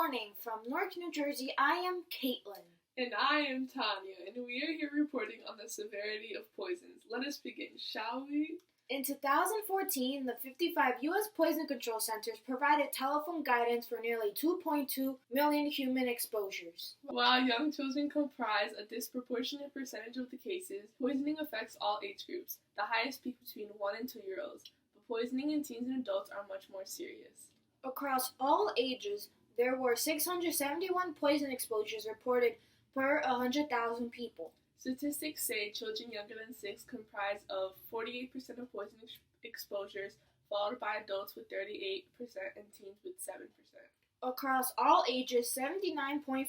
morning. From Newark, New Jersey, I am Caitlin. And I am Tanya, and we are here reporting on the severity of poisons. Let us begin, shall we? In 2014, the 55 U.S. Poison Control Centers provided telephone guidance for nearly 2.2 million human exposures. While young children comprise a disproportionate percentage of the cases, poisoning affects all age groups, the highest peak between 1 and 2-year-olds. But poisoning in teens and adults are much more serious. Across all ages, there were 671 poison exposures reported per 100,000 people. Statistics say children younger than 6 comprise of 48% of poison exposures, followed by adults with 38% and teens with 7%. Across all ages, 79.4%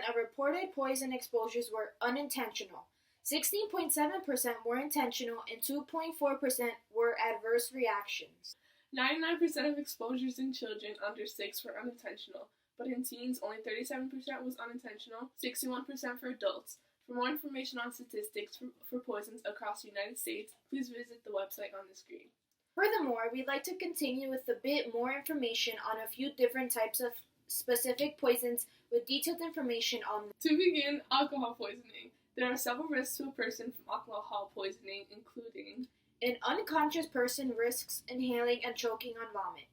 of reported poison exposures were unintentional. 16.7% were intentional and 2.4% were adverse reactions. 99% of exposures in children under 6 were unintentional, but in teens only 37% was unintentional, 61% for adults. For more information on statistics for poisons across the United States, please visit the website on the screen. Furthermore, we'd like to continue with a bit more information on a few different types of specific poisons with detailed information on them. To begin, alcohol poisoning. There are several risks to a person from alcohol poisoning, including an unconscious person risks inhaling and choking on vomit.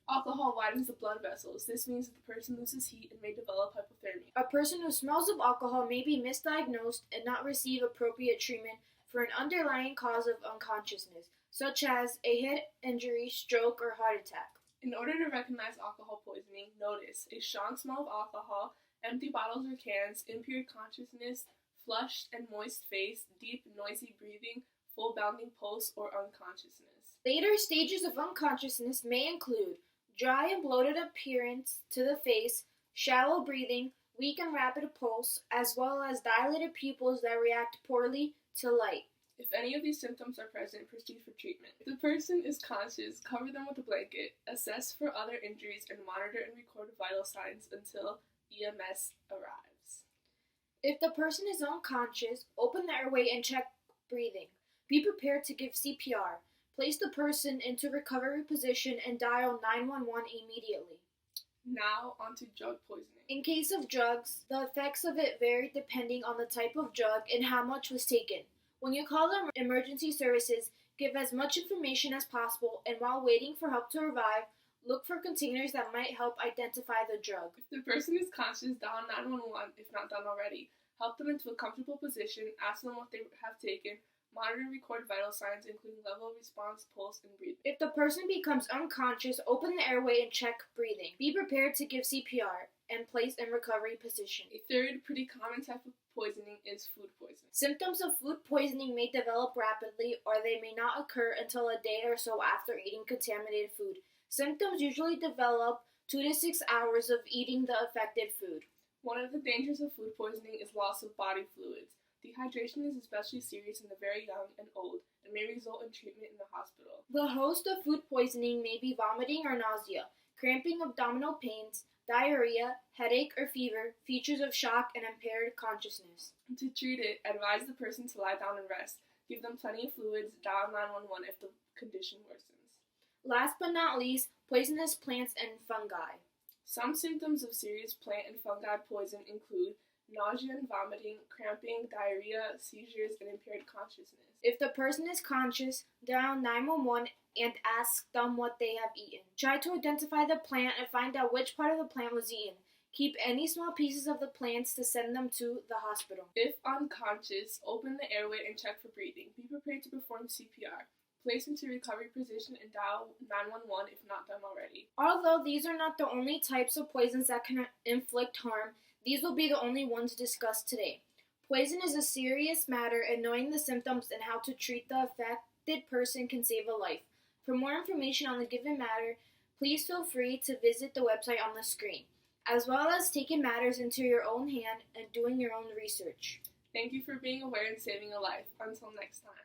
Alcohol widens the blood vessels. This means that the person loses heat and may develop hypothermia. A person who smells of alcohol may be misdiagnosed and not receive appropriate treatment for an underlying cause of unconsciousness, such as a head injury, stroke, or heart attack. In order to recognize alcohol poisoning, notice a strong smell of alcohol, empty bottles or cans, impaired consciousness, flushed and moist face, deep, noisy breathing, full bounding pulse, or unconsciousness. Later stages of unconsciousness may include dry and bloated appearance to the face, shallow breathing, weak and rapid pulse, as well as dilated pupils that react poorly to light. If any of these symptoms are present, proceed for treatment. If the person is conscious, cover them with a blanket, assess for other injuries, and monitor and record vital signs until EMS arrives. If the person is unconscious, open the airway and check breathing. Be prepared to give CPR. Place the person into recovery position and dial 911 immediately. Now, on to drug poisoning. In case of drugs, the effects of it vary depending on the type of drug and how much was taken. When you call the emergency services, give as much information as possible, and while waiting for help to arrive, look for containers that might help identify the drug. If the person is conscious, dial 911 if not done already. Help them into a comfortable position, ask them what they have taken, monitor and record vital signs, including level of response, pulse, and breathing. If the person becomes unconscious, open the airway and check breathing. Be prepared to give CPR and place in recovery position. A third pretty common type of poisoning is food poisoning. Symptoms of food poisoning may develop rapidly, or they may not occur until a day or so after eating contaminated food. Symptoms usually develop 2 to 6 hours of eating the affected food. One of the dangers of food poisoning is loss of body fluids. Dehydration is especially serious in the very young and old and may result in treatment in the hospital. The host of food poisoning may be vomiting or nausea, cramping, abdominal pains, diarrhea, headache or fever, features of shock, and impaired consciousness. To treat it, advise the person to lie down and rest. Give them plenty of fluids, dial 911 if the condition worsens. Last but not least, poisonous plants and fungi. Some symptoms of serious plant and fungi poison include nausea and vomiting, cramping, diarrhea, seizures, and impaired consciousness. If the person is conscious, dial 911 and ask them what they have eaten. Try to identify the plant and find out which part of the plant was eaten. Keep any small pieces of the plants to send them to the hospital. If unconscious, open the airway and check for breathing. Be prepared to perform CPR. Place into recovery position and dial 911 if not done already. Although these are not the only types of poisons that can inflict harm, these will be the only ones discussed today. Poison is a serious matter, and knowing the symptoms and how to treat the affected person can save a life. For more information on the given matter, please feel free to visit the website on the screen, as well as taking matters into your own hand and doing your own research. Thank you for being aware and saving a life. Until next time.